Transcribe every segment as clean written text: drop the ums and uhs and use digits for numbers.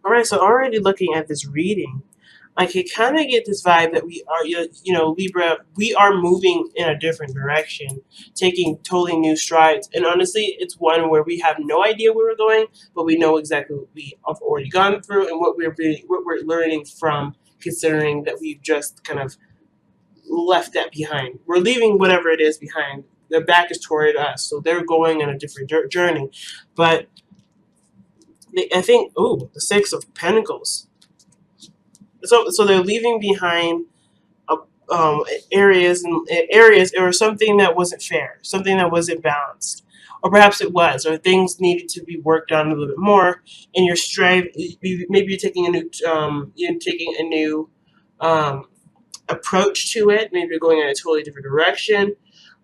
All right, so already looking at this reading, I can kind of get this vibe that we are, Libra, we are moving in a different direction, taking totally new strides. And honestly, it's one where we have no idea where we're going, but we know exactly what we have already gone through and what we're learning from, considering that we've just kind of left that behind. We're leaving whatever it is behind. Their back is toward us, so they're going on a different journey. But I think, oh, the Six of Pentacles. So they're leaving behind uh, areas or something that wasn't fair, something that wasn't balanced, or perhaps it was, or things needed to be worked on a little bit more. And you're maybe you're taking a new um, approach to it. Maybe you're going in a totally different direction.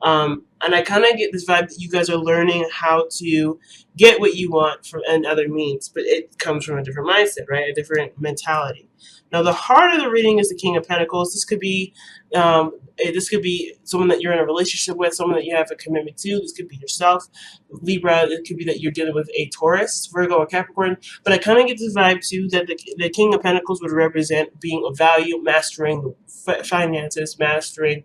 And I kind of get this vibe that you guys are learning how to get what you want from and other means, but it comes from a different mindset, right? A different mentality. Now, the heart of the reading is the King of Pentacles. This could be someone that you're in a relationship with, someone that you have a commitment to. This could be yourself, Libra. It could be that you're dealing with a Taurus, Virgo, or Capricorn. But I kind of get this vibe too that the King of Pentacles would represent being of value, mastering the finances, mastering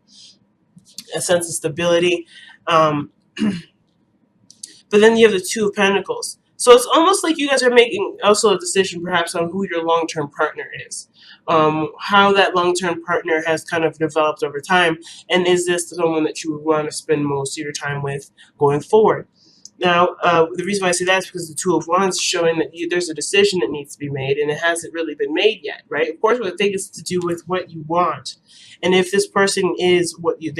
a sense of stability. Um, but then you have the Two of Pentacles. So it's almost like you guys are making also a decision perhaps on who your long-term partner is. How that long-term partner has kind of developed over time. And is this someone that you would want to spend most of your time with going forward? Now, the reason why I say that is because the Two of Wands showing that there's a decision that needs to be made, and it hasn't really been made yet, right? Of course, what I think is to do with what you want, and if this person is what you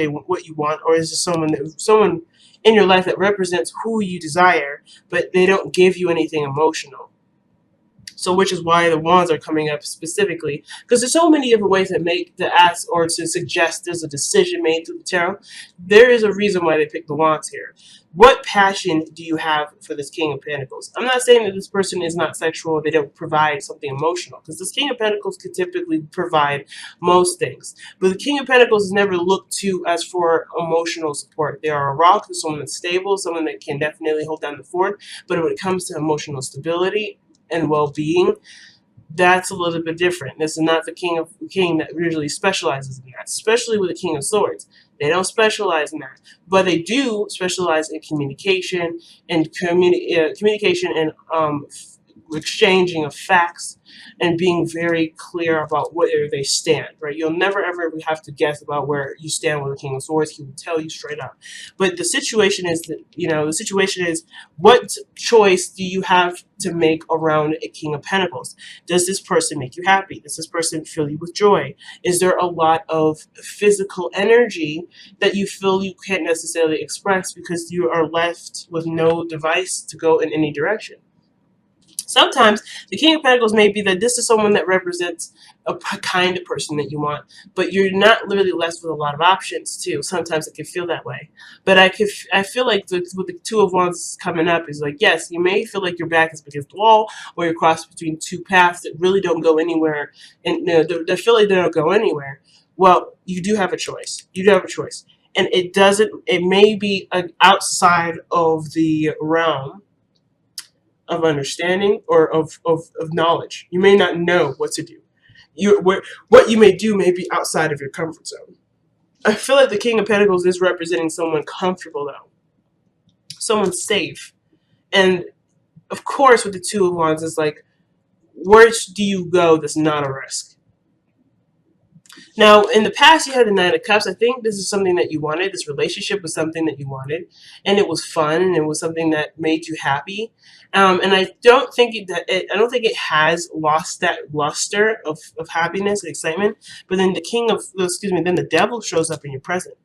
want, or is it someone in your life that represents who you desire, but they don't give you anything emotional. So, which is why the wands are coming up specifically, because there's so many different ways that make to ask or to suggest there's a decision made through the tarot. There is a reason why they picked the wands here. What passion do you have for this King of Pentacles? I'm not saying that this person is not sexual, they don't provide something emotional, because this King of Pentacles could typically provide most things. But the King of Pentacles is never looked to as for emotional support. They are a rock, someone that's stable, someone that can definitely hold down the fort. But when it comes to emotional stability and well-being, that's a little bit different. This is not the king that usually specializes in that, especially with the King of Swords. They don't specialize in that, but they do specialize in communication and communication and exchanging of facts and being very clear about where they stand, right? You'll never ever have to guess about where you stand with the King of Swords. He will tell you straight up. But the situation is that, the situation is, what choice do you have to make around a King of Pentacles? Does this person make you happy? Does this person fill you with joy? Is there a lot of physical energy that you feel you can't necessarily express because you are left with no device to go in any direction? Sometimes the King of Pentacles may be that this is someone that represents a kind of person that you want, but you're not really left with a lot of options too. Sometimes it can feel that way. But I feel like with the Two of Wands coming up is like, yes, you may feel like your back is against the wall, or you're crossed between two paths that really don't go anywhere, and they feel like they don't go anywhere. Well, you do have a choice. You do have a choice. And it may be outside of the realm of understanding or of knowledge. You may not know what to do. What you may do may be outside of your comfort zone. I feel like the King of Pentacles is representing someone comfortable, though. Someone safe. And, of course, with the Two of Wands, it's like, where do you go that's not a risk? Now, in the past, you had the Nine of Cups. I think this is something that you wanted. This relationship was something that you wanted, and it was fun, and it was something that made you happy. And I don't think it has lost that luster of happiness and excitement. But then then the Devil shows up in your present.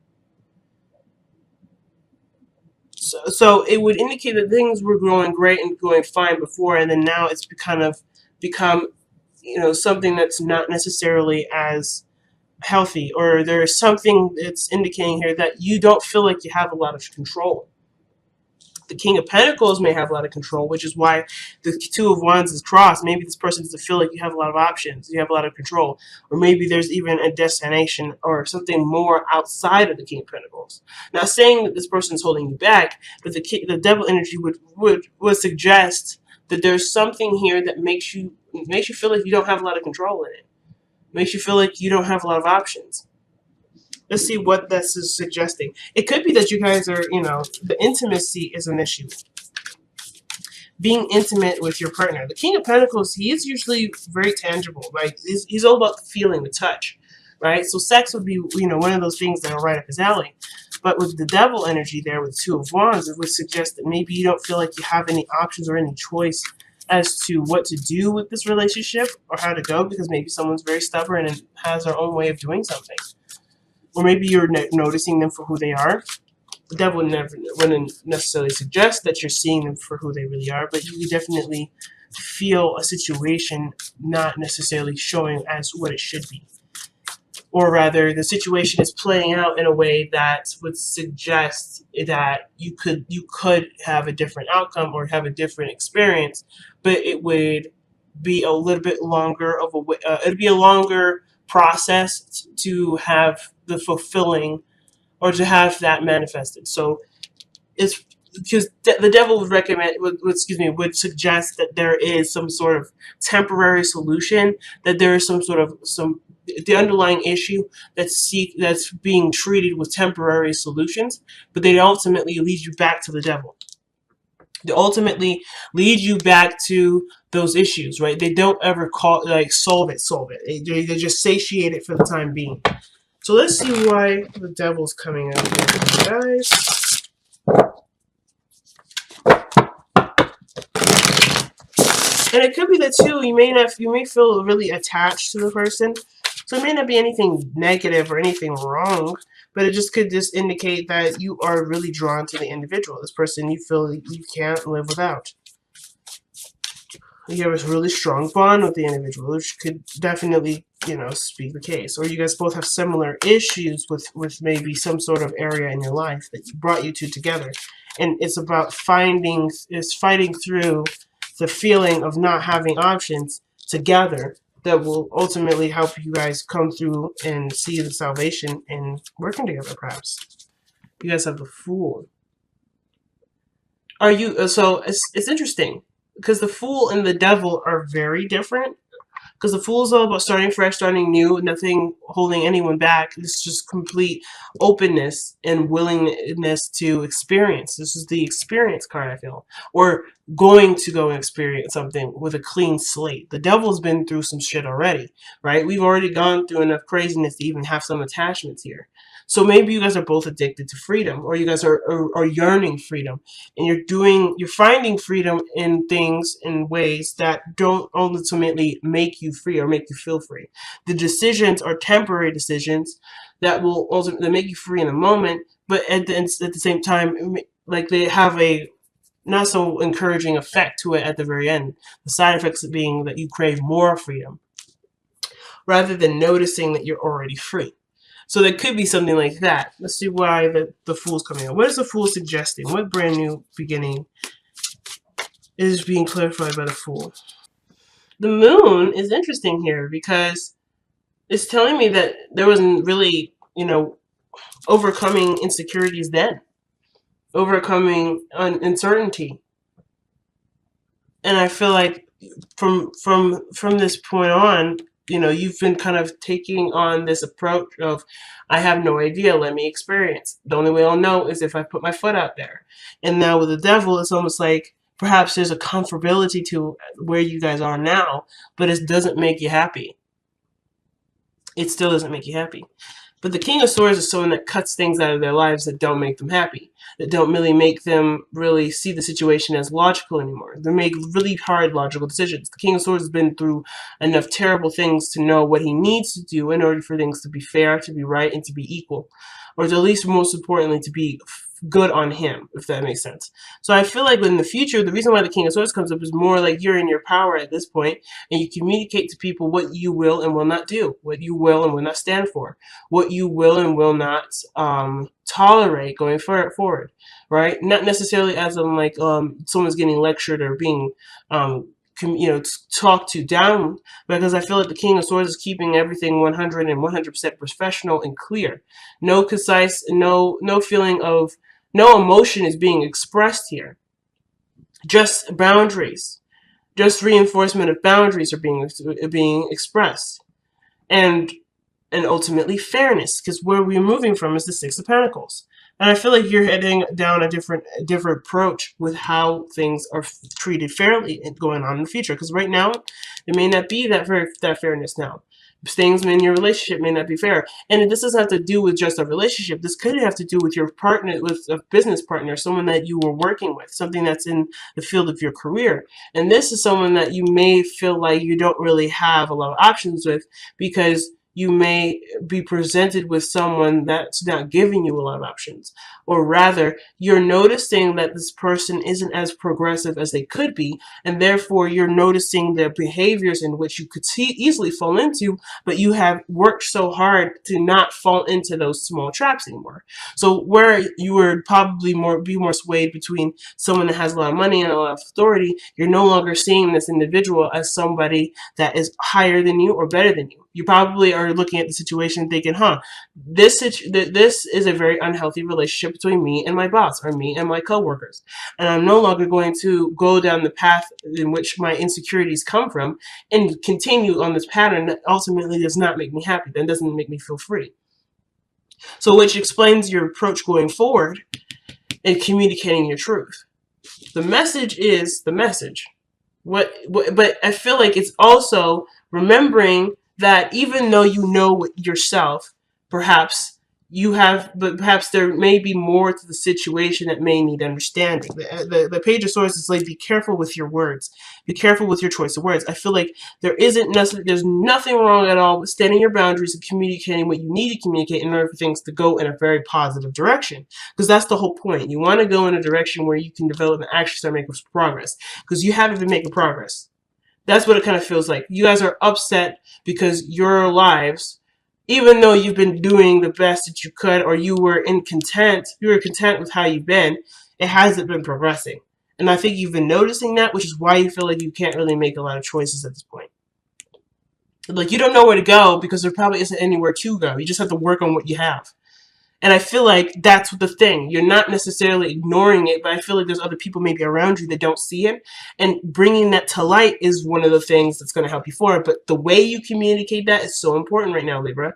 So it would indicate that things were going great and going fine before, and then now it's become something that's not necessarily as healthy, or there's something that's indicating here that you don't feel like you have a lot of control. The King of Pentacles may have a lot of control, which is why the Two of Wands is crossed. Maybe this person doesn't feel like you have a lot of options, you have a lot of control, or maybe there's even a destination or something more outside of the King of Pentacles. Not saying that this person is holding you back, but the Devil energy would suggest that there's something here that makes you feel like you don't have a lot of control in it. Makes you feel like you don't have a lot of options. Let's see what this is suggesting. It could be that you guys are, the intimacy is an issue. Being intimate with your partner. The King of Pentacles, he is usually very tangible. Like, he's all about the feeling, the touch, right? So sex would be, one of those things that are right up his alley. But with the Devil energy there, with Two of Wands, it would suggest that maybe you don't feel like you have any options or any choice as to what to do with this relationship or how to go, because maybe someone's very stubborn and has their own way of doing something. Or maybe you're noticing them for who they are. The Devil wouldn't necessarily suggest that you're seeing them for who they really are, but you definitely feel a situation not necessarily showing as what it should be. Or rather, the situation is playing out in a way that would suggest that you could have a different outcome or have a different experience, but it would be a little bit longer of it'd be a longer process to have the fulfilling or to have that manifested. So it's because the Devil would suggest that there is some sort of temporary solution, that there is the underlying issue that's being treated with temporary solutions, but they ultimately lead you back to the Devil. They ultimately lead you back to those issues, right? They don't ever solve it. They just satiate it for the time being. So let's see why the Devil's coming out here, guys. And it could be that too, you may feel really attached to the person. So it may not be anything negative or anything wrong, but it just could indicate that you are really drawn to the individual. This person you feel you can't live without. You have a really strong bond with the individual, which could definitely, speak the case. Or you guys both have similar issues with maybe some sort of area in your life that brought you two together. And it's about fighting through the feeling of not having options together that will ultimately help you guys come through and see the salvation and working together, perhaps. You guys have the Fool. So it's interesting, because the Fool and the Devil are very different. Because the Fool is all about starting fresh, starting new, nothing holding anyone back. It's just complete openness and willingness to experience. This is the experience card, I feel. Or going to go and experience something with a clean slate. The Devil's been through some shit already, right? We've already gone through enough craziness to even have some attachments here. So maybe you guys are both addicted to freedom, or you guys are yearning freedom, and you're finding freedom in things, in ways that don't ultimately make you free or make you feel free. The decisions are temporary decisions that will ultimately make you free in a moment, but at the same time, like, they have a not so encouraging effect to it at the very end. The side effects being that you crave more freedom, rather than noticing that you're already free. So there could be something like that. Let's see why the Fool's coming out. What is the Fool suggesting? What brand new beginning is being clarified by the Fool? The Moon is interesting here, because it's telling me that there wasn't really, overcoming insecurities then. Overcoming uncertainty. And I feel like from this point on, you've been kind of taking on this approach of, I have no idea, let me experience. The only way I'll know is if I put my foot out there. And now with the Devil, it's almost like perhaps there's a comfortability to where you guys are now, but it doesn't make you happy. It still doesn't make you happy. But the King of Swords is someone that cuts things out of their lives that don't make them happy, that don't really make them really see the situation as logical anymore. They make really hard logical decisions. The King of Swords has been through enough terrible things to know what he needs to do in order for things to be fair, to be right, and to be equal. Or at least, most importantly, to be good on him, if that makes sense. So I feel like in the future, the reason why the King of Swords comes up is more like you're in your power at this point, and you communicate to people what you will and will not do, what you will and will not stand for, what you will and will not tolerate going forward, right? Not necessarily as in like someone's getting lectured or being talked to down, because I feel like the King of Swords is keeping everything 100% professional and clear. No concise, no feeling of, no emotion is being expressed here. Just boundaries. Just reinforcement of boundaries are being expressed, and ultimately fairness, because where we're moving from is the Six of Pentacles. And I feel like you're heading down a different approach with how things are treated fairly and going on in the future. Because right now, there may not be that fairness now. Things in your relationship may not be fair, and this doesn't have to do with just a relationship. This could have to do with your partner, with a business partner, someone that you were working with, something that's in the field of your career. And this is someone that you may feel like you don't really have a lot of options with, because you may be presented with someone that's not giving you a lot of options. Or rather, you're noticing that this person isn't as progressive as they could be, and therefore you're noticing their behaviors in which you could easily fall into, but you have worked so hard to not fall into those small traps anymore. So where you would probably be more swayed between someone that has a lot of money and a lot of authority, you're no longer seeing this individual as somebody that is higher than you or better than you. You probably are looking at the situation thinking, this is a very unhealthy relationship between me and my boss, or me and my coworkers. And I'm no longer going to go down the path in which my insecurities come from and continue on this pattern that ultimately does not make me happy, that doesn't make me feel free. So which explains your approach going forward in communicating your truth. The message is the message. But I feel like it's also remembering that even though you know yourself, perhaps there may be more to the situation that may need understanding. The Page of Swords is like, be careful with your words. Be careful with your choice of words. I feel like there's nothing wrong at all with setting your boundaries and communicating what you need to communicate in order for things to go in a very positive direction. Because that's the whole point. You want to go in a direction where you can develop and actually start making progress. Because you haven't been making progress. That's what it kind of feels like. You guys are upset because your lives, even though you've been doing the best that you could, or you were content with how you've been, it hasn't been progressing. And I think you've been noticing that, which is why you feel like you can't really make a lot of choices at this point. Like, you don't know where to go because there probably isn't anywhere to go. You just have to work on what you have. And I feel like that's the thing. You're not necessarily ignoring it, but I feel like there's other people maybe around you that don't see it. And bringing that to light is one of the things that's going to help you forward. But the way you communicate that is so important right now, Libra.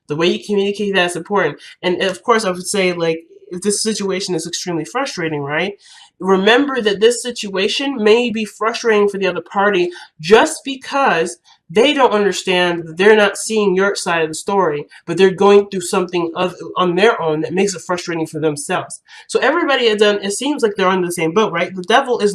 The way you communicate that is important. And of course, I would say, like, if this situation is extremely frustrating, right? Remember that this situation may be frustrating for the other party just because they don't understand that they're not seeing your side of the story, but they're going through something on their own that makes it frustrating for themselves. So everybody it seems like they're on the same boat, right? The Devil is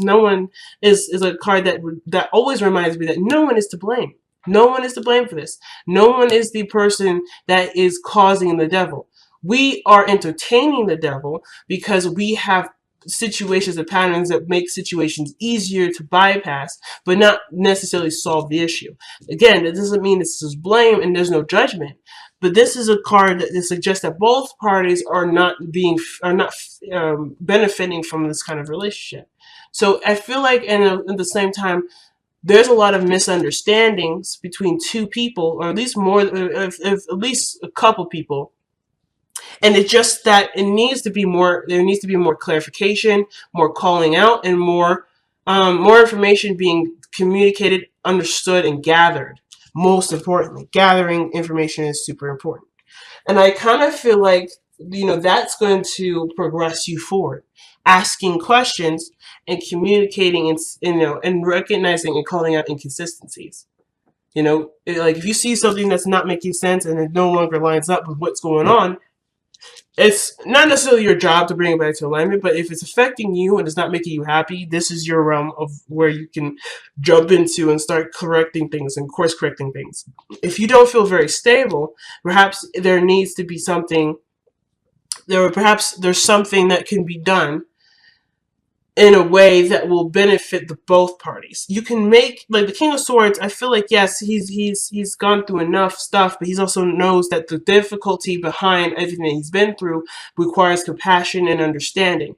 a card that always reminds me that no one is to blame. No one is to blame for this. No one is the person that is causing the devil. We are entertaining the devil because we have situations and patterns that make situations easier to bypass, but not necessarily solve the issue. Again, that doesn't mean this is blame and there's no judgment, but this is a card that suggests that both parties are not benefiting from this kind of relationship. So I feel like, at the same time, there's a lot of misunderstandings between two people, or at least at least a couple people. And it's just that there needs to be more clarification, more calling out, and more information being communicated, understood, and gathered. Most importantly, gathering information is super important. And I kind of feel like, that's going to progress you forward. Asking questions and communicating, and recognizing and calling out inconsistencies. Like, if you see something that's not making sense and it no longer lines up with what's going on, it's not necessarily your job to bring it back to alignment, but if it's affecting you and it's not making you happy, this is your realm of where you can jump into and start correcting things and course correcting things. If you don't feel very stable, perhaps there needs to be something, perhaps there's something that can be done in a way that will benefit both parties. You can make, like, the King of Swords, I feel like, yes, he's gone through enough stuff, but he also knows that the difficulty behind everything that he's been through requires compassion and understanding.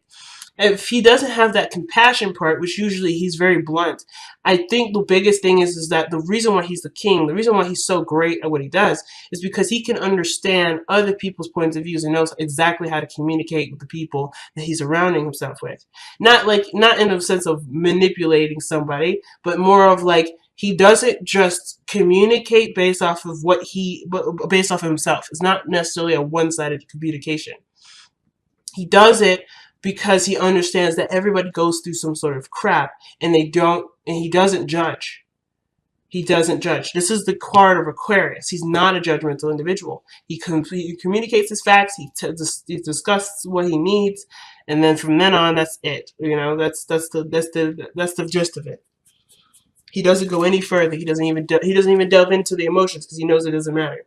if he doesn't have that compassion part, which usually he's very blunt, I think the biggest thing is that the reason why he's the king, the reason why he's so great at what he does, is because he can understand other people's points of views and knows exactly how to communicate with the people that he's surrounding himself with. Not in a sense of manipulating somebody, but more of like he doesn't just communicate based off of based off of himself. It's not necessarily a one-sided communication. He does it because he understands that everybody goes through some sort of crap, and he doesn't judge. He doesn't judge. This is the card of Aquarius. He's not a judgmental individual. He communicates his facts. He discusses what he needs, and then from then on, that's it. That's the gist of it. He doesn't go any further. He doesn't even delve into the emotions because he knows it doesn't matter.